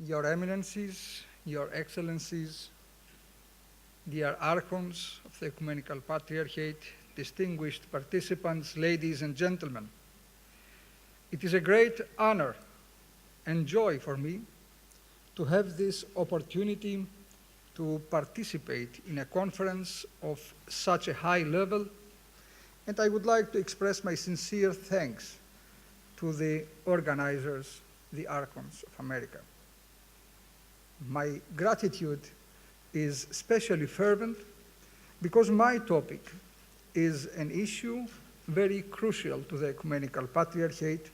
Your Eminences, Your Excellencies, dear Archons of the Ecumenical Patriarchate, distinguished participants, ladies and gentlemen, it is a great honor and joy for me to have this opportunity to participate in a conference of such a high level, and I would like to express my sincere thanks to the organizers, the Archons of America. My gratitude is especially fervent because my topic is an issue very crucial to the Ecumenical Patriarchate,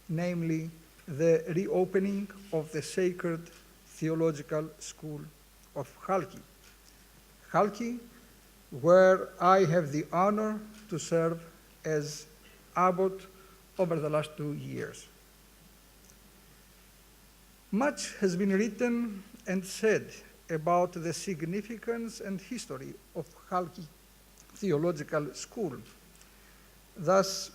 namely the reopening of the sacred theological school of Halki. Halki, where I have the honor to serve as Abbot over the last 2 years. Much has been written and said about the significance and history of Halki Theological School. Thus,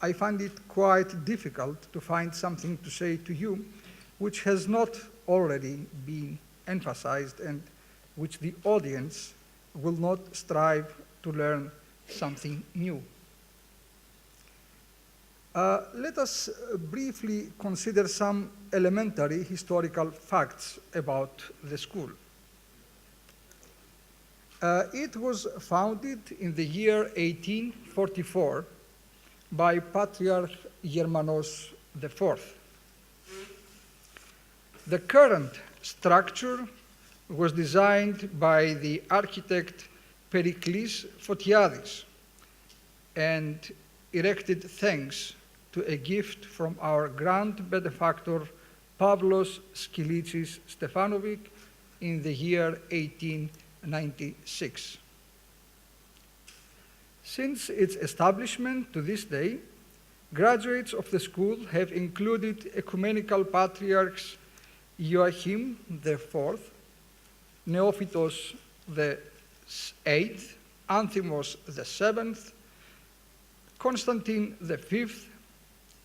I find it quite difficult to find something to say to you which has not already been emphasized and which the audience will not strive to learn something new. Let us briefly consider some elementary historical facts about the school. It was founded in the year 1844 by Patriarch Germanos IV. The current structure was designed by the architect Pericles Fotiadis and erected thanks to a gift from our grand benefactor Pavlos Skilitzis Stefanovic in the year 1896. Since its establishment to this day, graduates of the school have included Ecumenical Patriarchs Joachim IV, Neophytos VIII, Anthimos VII, Constantine V,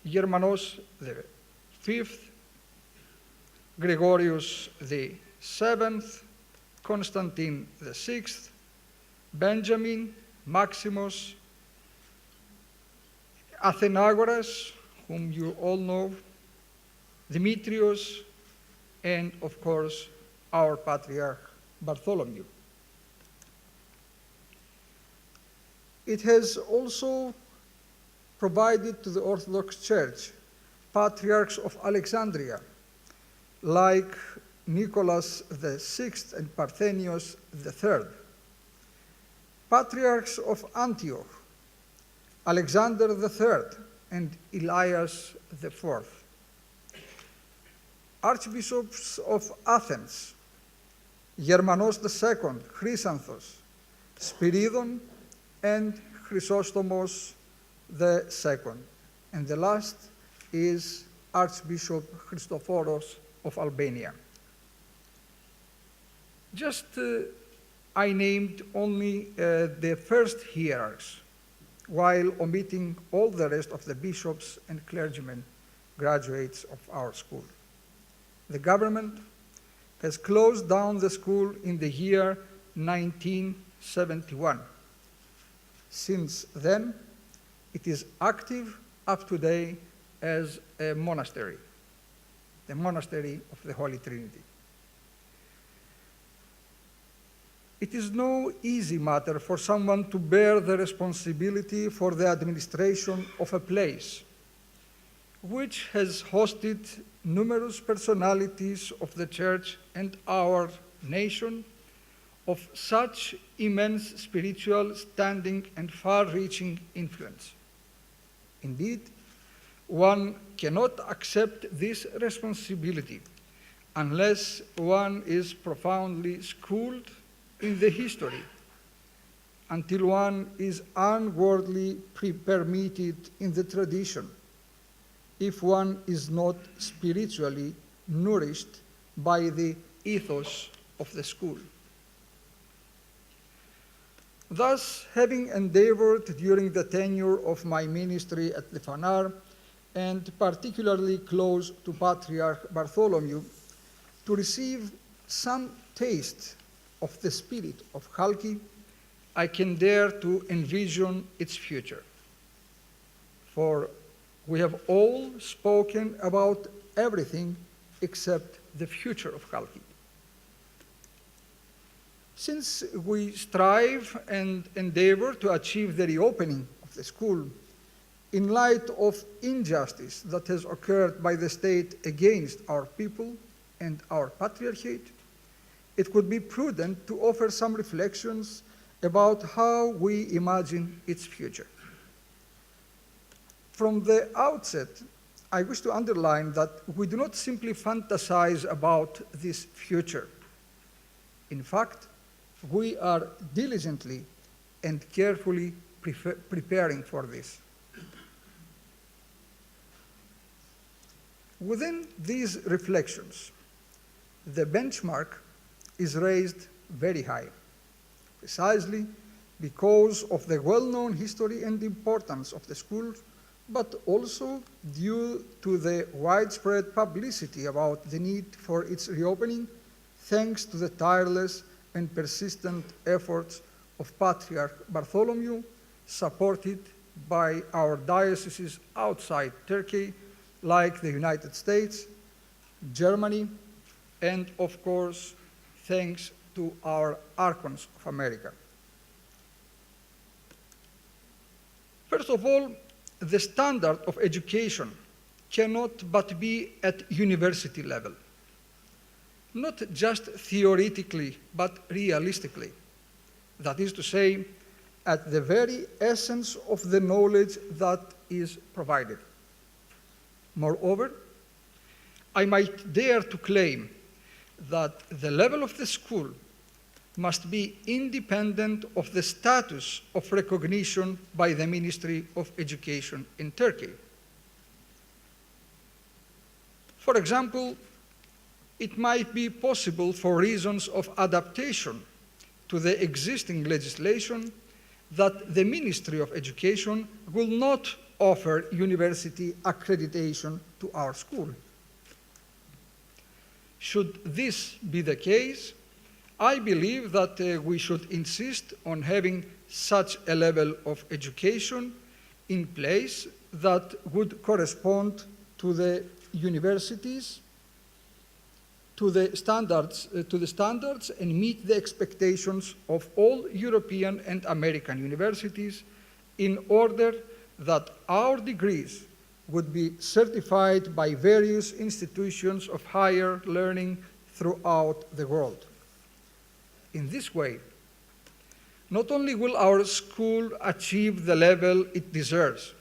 Germanos V, Gregorius VII, Constantine VI, Benjamin, Maximus, Athenagoras, whom you all know, Demetrius, and of course, our Patriarch Bartholomew. It has also provided to the Orthodox Church patriarchs of Alexandria, like Nicholas VI and Parthenius III, patriarchs of Antioch, Alexander III and Elias IV, archbishops of Athens, Germanos II, Chrysanthos, Spiridon, and Chrysostomos II. And the last is Archbishop Christophoros of Albania. I named only the first hierarchs, while omitting all the rest of the bishops and clergymen, graduates of our school. The government has closed down the school in the year 1971. Since then, it is active up to date as a monastery, the Monastery of the Holy Trinity. It is no easy matter for someone to bear the responsibility for the administration of a place which has hosted numerous personalities of the Church and our nation of such immense spiritual standing and far-reaching influence. Indeed, one cannot accept this responsibility unless one is profoundly schooled in the history, until one is unworthily permitted in the tradition, if one is not spiritually nourished by the ethos of the school. Thus, having endeavored during the tenure of my ministry at the Fanar, and particularly close to Patriarch Bartholomew, to receive some taste of the spirit of Halki, I can dare to envision its future. For we have all spoken about everything except the future of Halki. Since we strive and endeavor to achieve the reopening of the school, in light of injustice that has occurred by the state against our people and our patriarchate, it could be prudent to offer some reflections about how we imagine its future. From the outset, I wish to underline that we do not simply fantasize about this future. In fact, we are diligently and carefully preparing for this. Within these reflections, the benchmark is raised very high, precisely because of the well-known history and importance of the school, but also due to the widespread publicity about the need for its reopening, thanks to the tireless and persistent efforts of Patriarch Bartholomew, supported by our dioceses outside Turkey, like the United States, Germany, and of course, thanks to our Archons of America. First of all, the standard of education cannot but be at university level, not just theoretically, but realistically. That is to say, at the very essence of the knowledge that is provided. Moreover, I might dare to claim that the level of the school must be independent of the status of recognition by the Ministry of Education in Turkey. For example, it might be possible for reasons of adaptation to the existing legislation that the Ministry of Education will not offer university accreditation to our school. Should this be the case, I believe that we should insist on having such a level of education in place that would correspond to the universities, to the standards and meet the expectations of all European and American universities, in order that our degrees would be certified by various institutions of higher learning throughout the world. In this way, not only will our school achieve the level it deserves,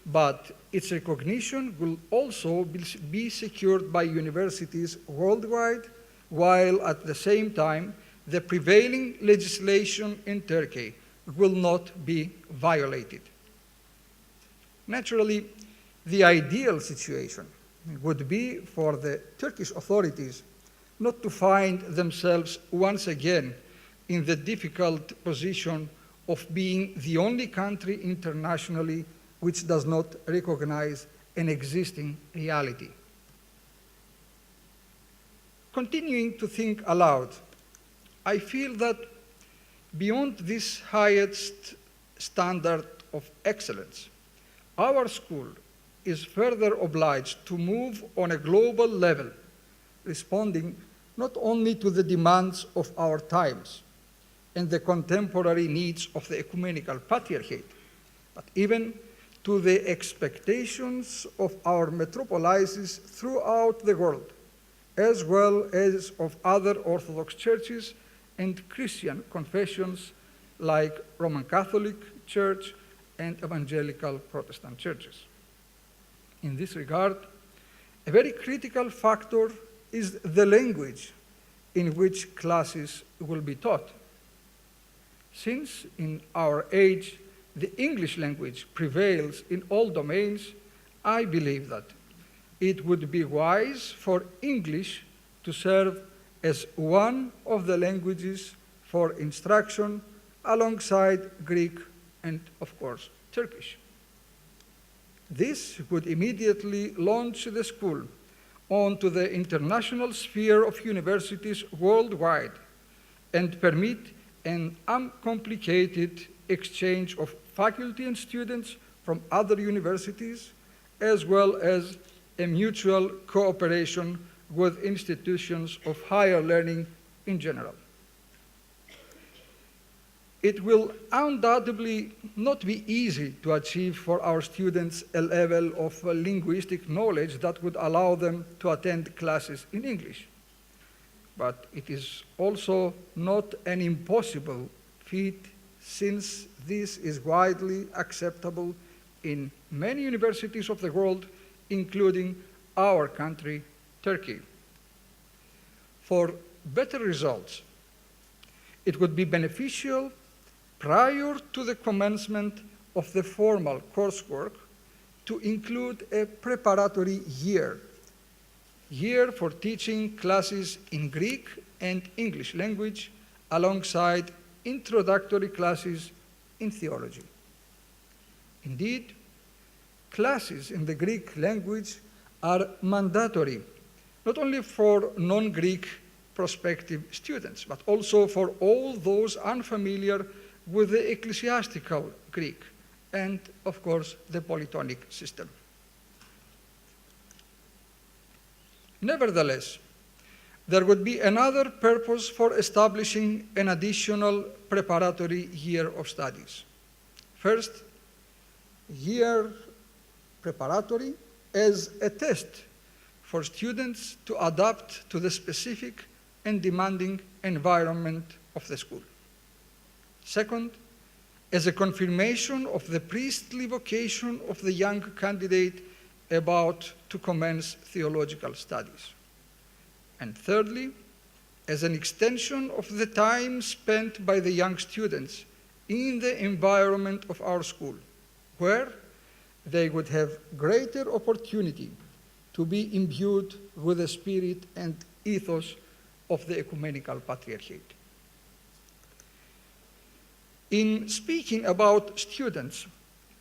but its recognition will also be secured by universities worldwide, while at the same time the prevailing legislation in Turkey will not be violated. Naturally, the ideal situation would be for the Turkish authorities not to find themselves once again in the difficult position of being the only country internationally which does not recognize an existing reality. Continuing to think aloud, I feel that beyond this highest standard of excellence, our school is further obliged to move on a global level, responding not only to the demands of our times and the contemporary needs of the Ecumenical Patriarchate, but even to the expectations of our metropolises throughout the world, as well as of other Orthodox churches and Christian confessions like Roman Catholic Church and Evangelical Protestant churches. In this regard, a very critical factor is the language in which classes will be taught. Since in our age the English language prevails in all domains, I believe that it would be wise for English to serve as one of the languages for instruction alongside Greek and, of course, Turkish. This would immediately launch the school onto the international sphere of universities worldwide and permit an uncomplicated exchange of faculty and students from other universities, as well as a mutual cooperation with institutions of higher learning in general. It will undoubtedly not be easy to achieve for our students a level of linguistic knowledge that would allow them to attend classes in English. But it is also not an impossible feat, since this is widely acceptable in many universities of the world, including our country, Turkey. For better results, it would be beneficial prior to the commencement of the formal coursework to include a preparatory year for teaching classes in Greek and English language alongside introductory classes in theology. Indeed, classes in the Greek language are mandatory, not only for non-Greek prospective students, but also for all those unfamiliar with the ecclesiastical Greek and, of course, the polytonic system. Nevertheless, there would be another purpose for establishing an additional preparatory year of studies. First, year preparatory as a test for students to adapt to the specific and demanding environment of the school. Second, as a confirmation of the priestly vocation of the young candidate about to commence theological studies. And thirdly, as an extension of the time spent by the young students in the environment of our school, where they would have greater opportunity to be imbued with the spirit and ethos of the Ecumenical Patriarchate. In speaking about students,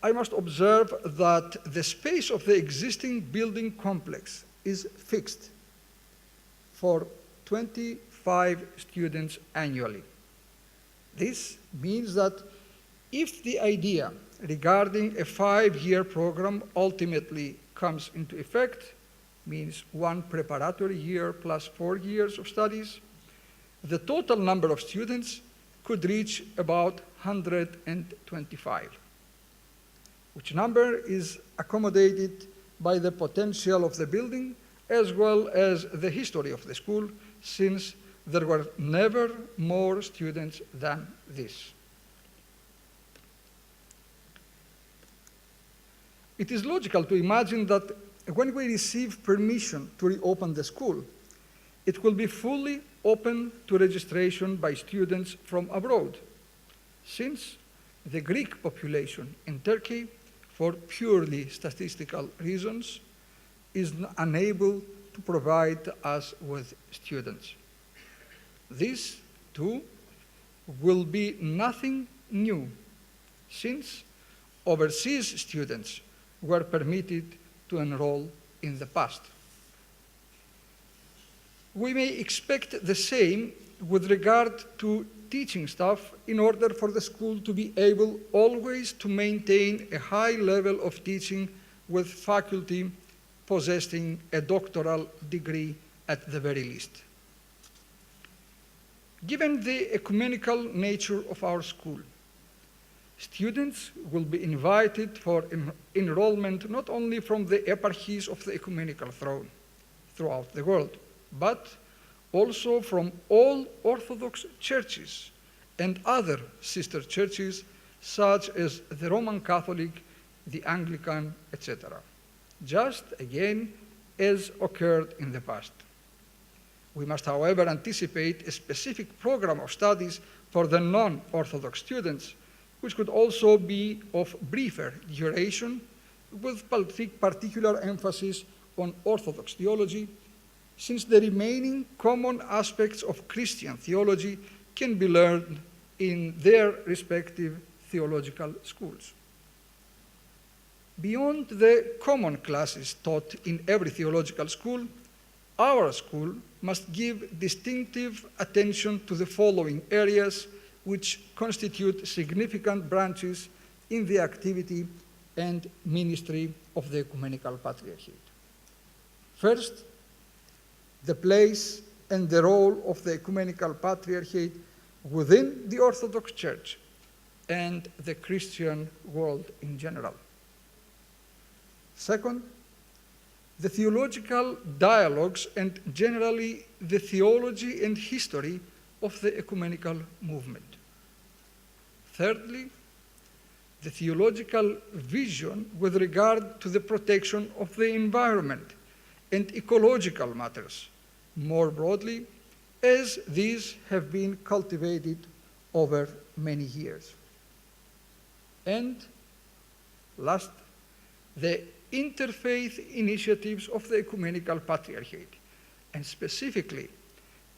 I must observe that the space of the existing building complex is fixed for 25 students annually. This means that if the idea regarding a 5-year program ultimately comes into effect, means 1 preparatory year plus 4 years of studies, the total number of students could reach about 125, which number is accommodated by the potential of the building as well as the history of the school, since there were never more students than this. It is logical to imagine that when we receive permission to reopen the school, it will be fully open to registration by students from abroad, since the Greek population in Turkey, for purely statistical reasons, is unable to provide us with students. This, too, will be nothing new, since overseas students were permitted to enroll in the past. We may expect the same with regard to teaching staff in order for the school to be able always to maintain a high level of teaching with faculty possessing a doctoral degree at the very least. Given the ecumenical nature of our school, students will be invited for enrollment not only from the eparchies of the ecumenical throne throughout the world, but also from all Orthodox churches and other sister churches such as the Roman Catholic, the Anglican, etc., just again as occurred in the past. We must, however, anticipate a specific program of studies for the non-Orthodox students, which could also be of briefer duration, with particular emphasis on Orthodox theology, since the remaining common aspects of Christian theology can be learned in their respective theological schools. Beyond the common classes taught in every theological school, our school must give distinctive attention to the following areas which constitute significant branches in the activity and ministry of the Ecumenical Patriarchate. First, the place and the role of the Ecumenical Patriarchate within the Orthodox Church and the Christian world in general. Second, the theological dialogues and generally the theology and history of the ecumenical movement. Thirdly, the theological vision with regard to the protection of the environment and ecological matters, more broadly, as these have been cultivated over many years. And last, the interfaith initiatives of the Ecumenical Patriarchate, and specifically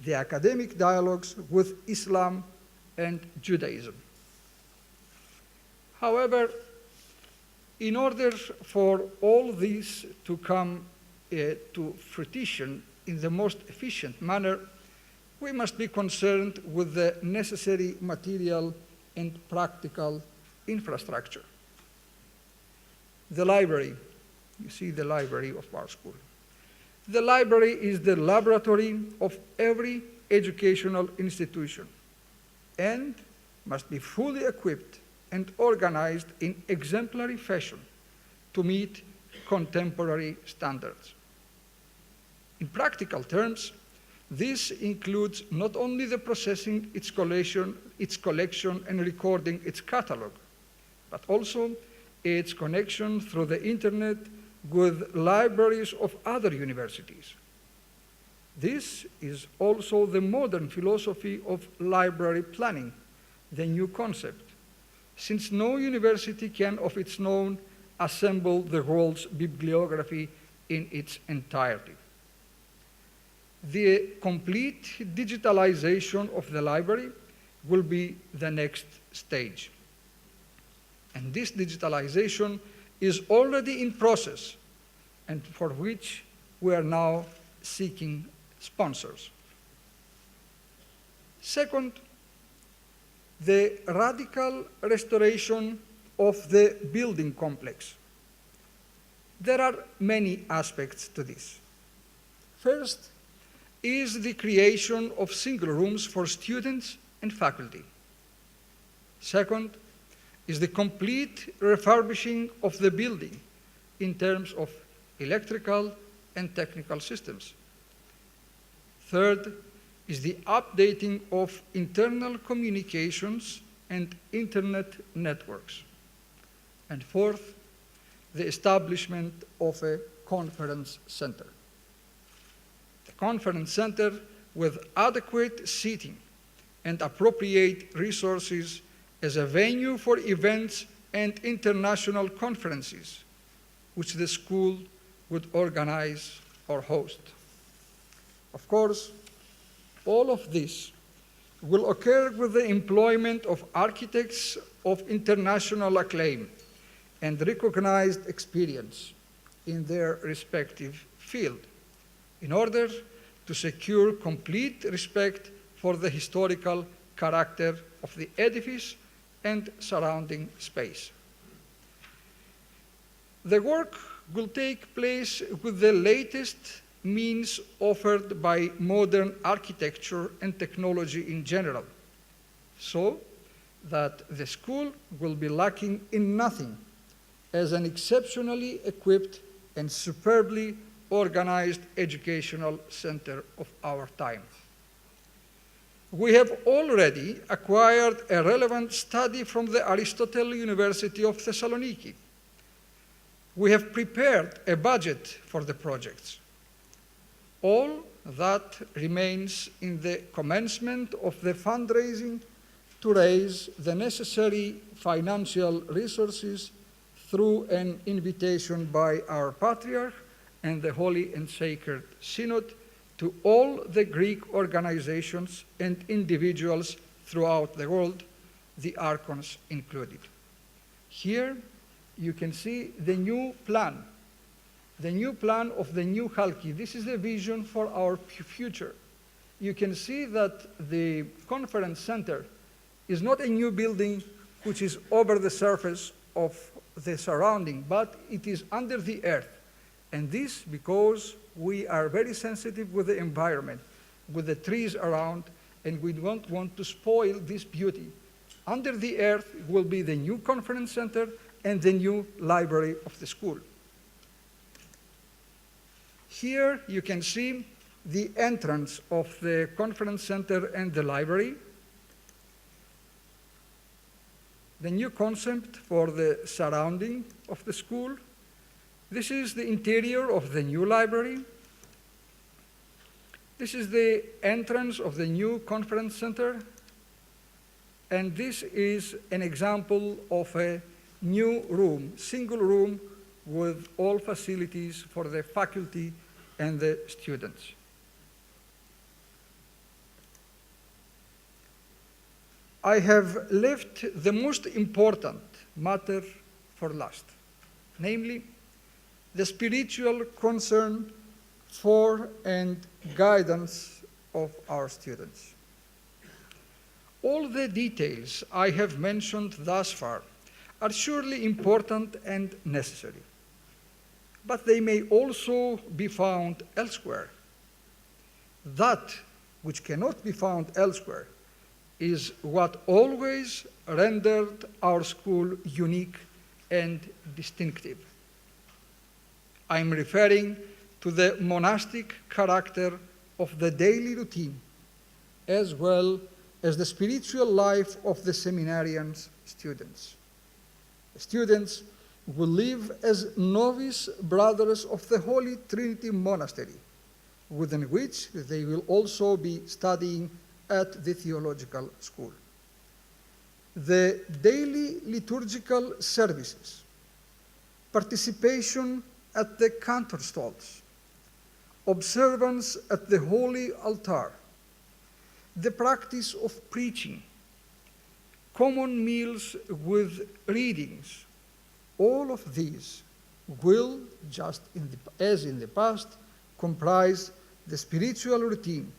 the academic dialogues with Islam and Judaism. However, in order for all these to come to fruition in the most efficient manner, we must be concerned with the necessary material and practical infrastructure. The library, you see the library of our school. The library is the laboratory of every educational institution and must be fully equipped and organized in exemplary fashion to meet contemporary standards. In practical terms, this includes not only the processing its collection and recording its catalog, but also its connection through the internet with libraries of other universities. This is also the modern philosophy of library planning, the new concept, since no university can of its own assemble the world's bibliography in its entirety. The complete digitalization of the library will be the next stage. And this digitalization is already in process and for which we are now seeking sponsors. Second, the radical restoration of the building complex. There are many aspects to this. First is the creation of single rooms for students and faculty. Second is the complete refurbishing of the building in terms of electrical and technical systems. Third is the updating of internal communications and internet networks. And fourth, the establishment of a conference center. The conference center with adequate seating and appropriate resources as a venue for events and international conferences, which the school would organize or host. Of course, all of this will occur with the employment of architects of international acclaim and recognized experience in their respective field, in order to secure complete respect for the historical character of the edifice and surrounding space. The work will take place with the latest means offered by modern architecture and technology in general, so that the school will be lacking in nothing as an exceptionally equipped and superbly organized educational center of our time. We have already acquired a relevant study from the Aristotle University of Thessaloniki. We have prepared a budget for the projects. All that remains in the commencement of the fundraising to raise the necessary financial resources through an invitation by our Patriarch and the Holy and Sacred Synod to all the Greek organizations and individuals throughout the world, the Archons included. Here you can see the new plan the new plan of the new Halki. This is the vision for our future. You can see that the conference center is not a new building which is over the surface of the surrounding, but it is under the earth. And this because we are very sensitive with the environment, with the trees around, and we don't want to spoil this beauty. Under the earth will be the new conference center and the new library of the school. Here you can see the entrance of the conference center and the library. The new concept for the surrounding of the school. This is the interior of the new library. This is the entrance of the new conference center. And this is an example of a new room, single room with all facilities for the faculty and the students. I have left the most important matter for last, namely the spiritual concern for and guidance of our students. All the details I have mentioned thus far are surely important and necessary, but they may also be found elsewhere. That which cannot be found elsewhere is what always rendered our school unique and distinctive. I'm referring to the monastic character of the daily routine, as well as the spiritual life of the seminarians' students. The students will live as novice brothers of the Holy Trinity Monastery, within which they will also be studying at the theological school. The daily liturgical services, participation at the cantor stalls, observance at the holy altar, the practice of preaching, common meals with readings, all of these will, just as in the past, comprise the spiritual routine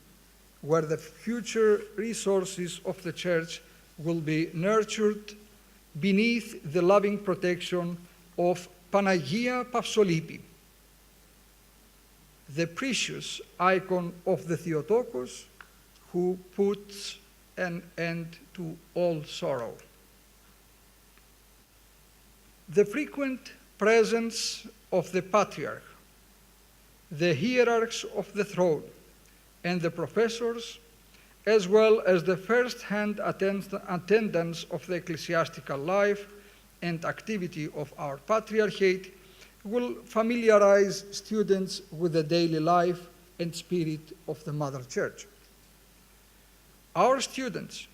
where the future resources of the Church will be nurtured beneath the loving protection of Panagia Pavsolipi, the precious icon of the Theotokos, who puts an end to all sorrow. The frequent presence of the Patriarch, the hierarchs of the throne, and the professors, as well as the first-hand attendance of the ecclesiastical life and activity of our Patriarchate, will familiarize students with the daily life and spirit of the Mother Church. Our students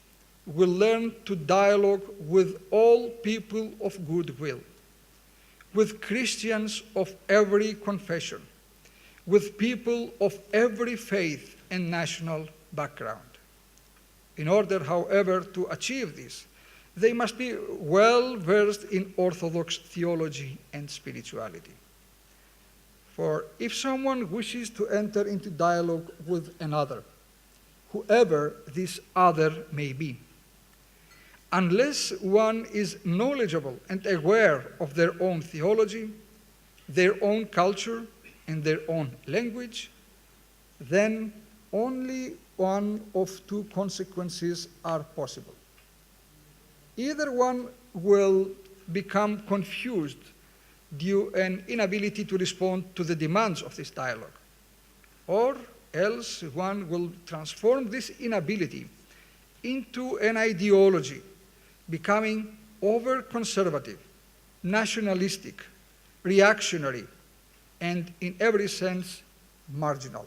will learn to dialogue with all people of goodwill, with Christians of every confession, with people of every faith and national background. In order, however, to achieve this, they must be well versed in Orthodox theology and spirituality. For if someone wishes to enter into dialogue with another, whoever this other may be, unless one is knowledgeable and aware of their own theology, their own culture, and their own language, then only one of two consequences are possible. Either one will become confused due to an inability to respond to the demands of this dialogue, or else one will transform this inability into an ideology, becoming over-conservative, nationalistic, reactionary, and in every sense marginal.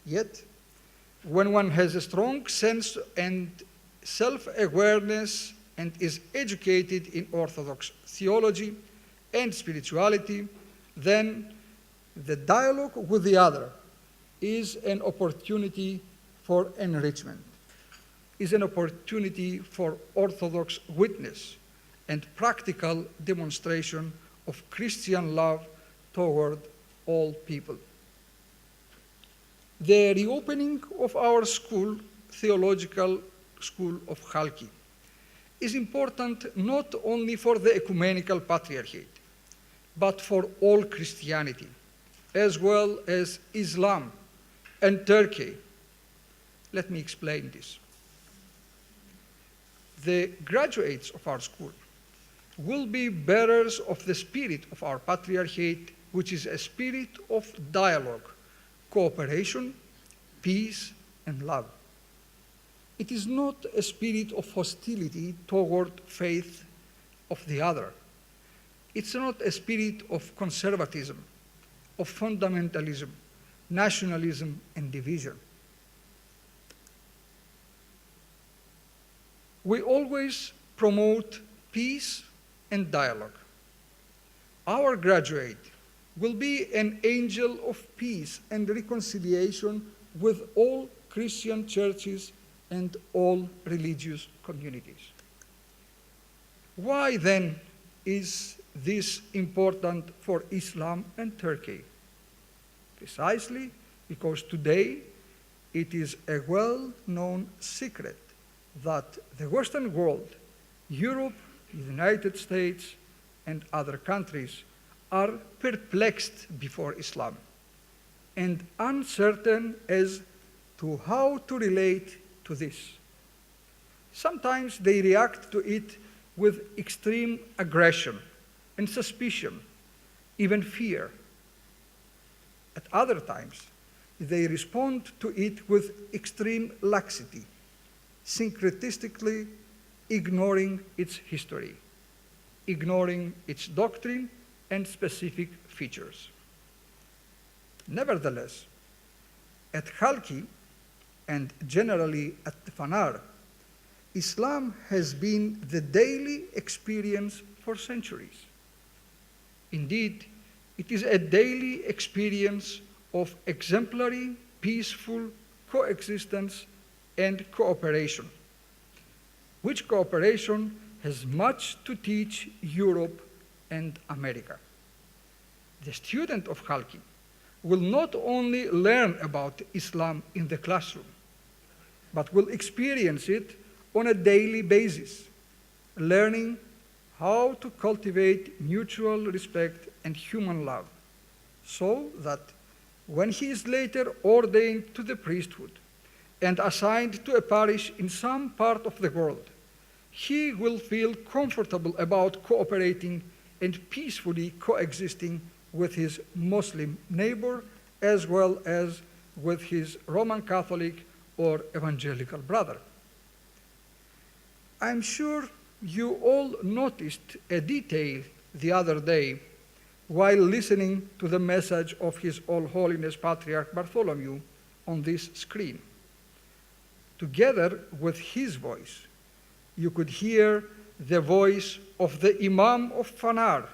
Yet, when one has a strong sense and self-awareness and is educated in Orthodox theology and spirituality, then the dialogue with the other is an opportunity for enrichment, is an opportunity for Orthodox witness and practical demonstration of Christian love toward all people. The reopening of our school, theological school of Halki, is important not only for the Ecumenical Patriarchate, but for all Christianity, as well as Islam and Turkey. Let me explain this. The graduates of our school will be bearers of the spirit of our Patriarchate, which is a spirit of dialogue, cooperation, peace, and love. It is not a spirit of hostility toward faith of the other. It's not a spirit of conservatism, of fundamentalism, nationalism, and division. We always promote peace and dialogue. Our graduate will be an angel of peace and reconciliation with all Christian churches and all religious communities. Why then is this important for Islam and Turkey? Precisely because today it is a well-known secret that the Western world, Europe, the United States, and other countries are perplexed before Islam and uncertain as to how to relate to this. Sometimes they react to it with extreme aggression and suspicion, even fear. At other times, they respond to it with extreme laxity, syncretistically ignoring its history, ignoring its doctrine and specific features. Nevertheless, at Halki and generally at the Fanar, Islam has been the daily experience for centuries. Indeed, it is a daily experience of exemplary, peaceful coexistence and cooperation, which cooperation has much to teach Europe and America. The student of Halki will not only learn about Islam in the classroom, but will experience it on a daily basis, learning how to cultivate mutual respect and human love, so that when he is later ordained to the priesthood and assigned to a parish in some part of the world, he will feel comfortable about cooperating and peacefully coexisting with his Muslim neighbor as well as with his Roman Catholic or evangelical brother. I'm sure you all noticed a detail the other day while listening to the message of His All Holiness Patriarch Bartholomew on this screen. Together with his voice, you could hear the voice of the Imam of Fanar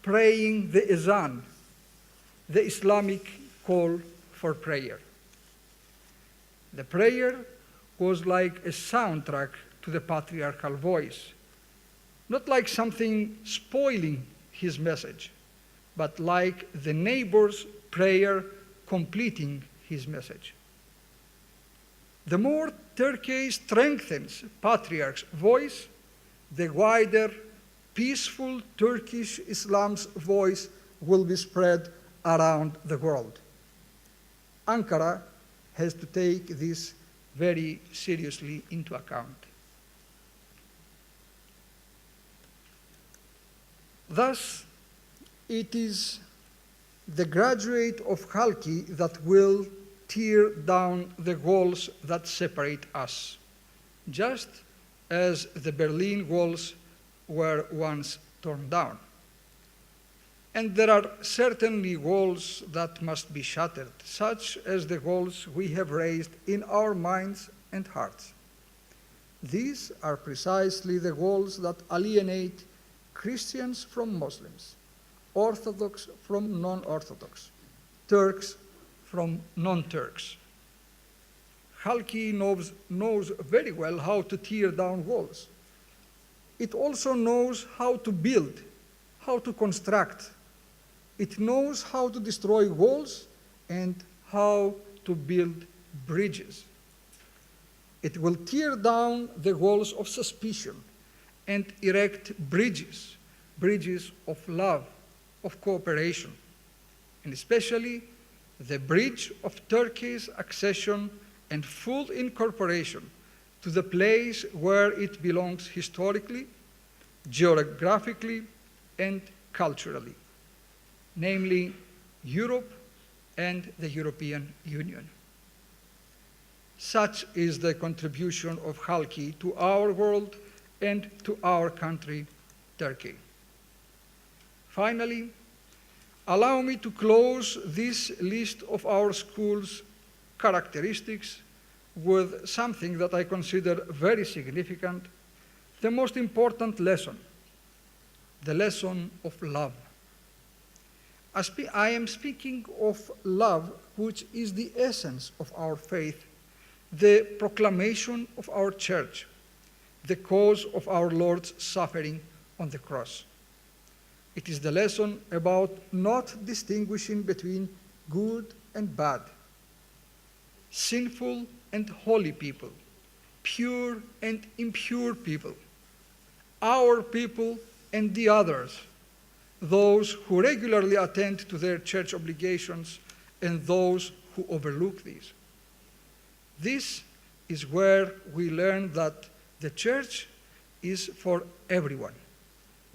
praying the Azan, the Islamic call for prayer. The prayer was like a soundtrack to the patriarchal voice, not like something spoiling his message, but like the neighbor's prayer completing his message. The more Turkey strengthens Patriarch's voice, the wider, peaceful Turkish Islam's voice will be spread around the world. Ankara has to take this very seriously into account. Thus, it is the graduate of Halki that will tear down the walls that separate us, just as the Berlin walls were once torn down. And there are certainly walls that must be shattered, such as the walls we have raised in our minds and hearts. These are precisely the walls that alienate Christians from Muslims, Orthodox from non-Orthodox, Turks from non-Turks. Halki knows very well how to tear down walls. It also knows how to build, how to construct, It knows how to destroy walls and how to build bridges. It will tear down the walls of suspicion and erect bridges, bridges of love, of cooperation, and especially the bridge of Turkey's accession and full incorporation to the place where it belongs historically, geographically, and culturally, namely Europe and the European Union. Such is the contribution of Halki to our world and to our country, Turkey. Finally, allow me to close this list of our school's characteristics with something that I consider very significant, the most important lesson, the lesson of love. I am speaking of love, which is the essence of our faith, the proclamation of our church, the cause of our Lord's suffering on the cross. It is the lesson about not distinguishing between good and bad, sinful and holy people, pure and impure people, our people and the others, those who regularly attend to their church obligations and those who overlook these. This is where we learn that the church is for everyone,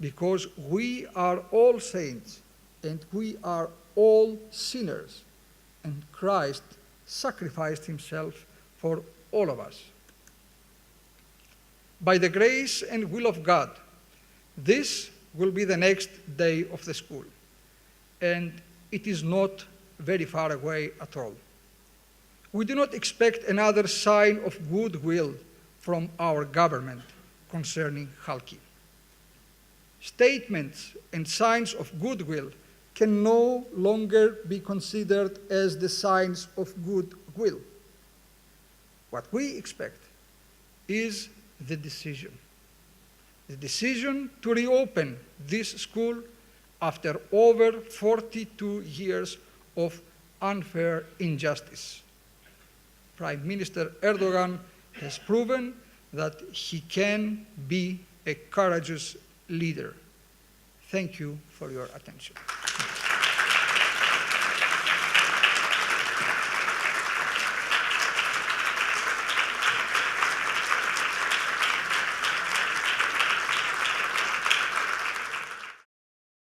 because we are all saints and we are all sinners, and Christ sacrificed himself for all of us. By the grace and will of God, this will be the next day of the school, and it is not very far away at all. We do not expect another sign of goodwill from our government concerning Halki. Statements and signs of goodwill can no longer be considered as the signs of goodwill. What we expect is the decision to reopen this school after over 42 years of unfair injustice. Prime Minister Erdogan has proven that he can be a courageous leader. Thank you for your attention.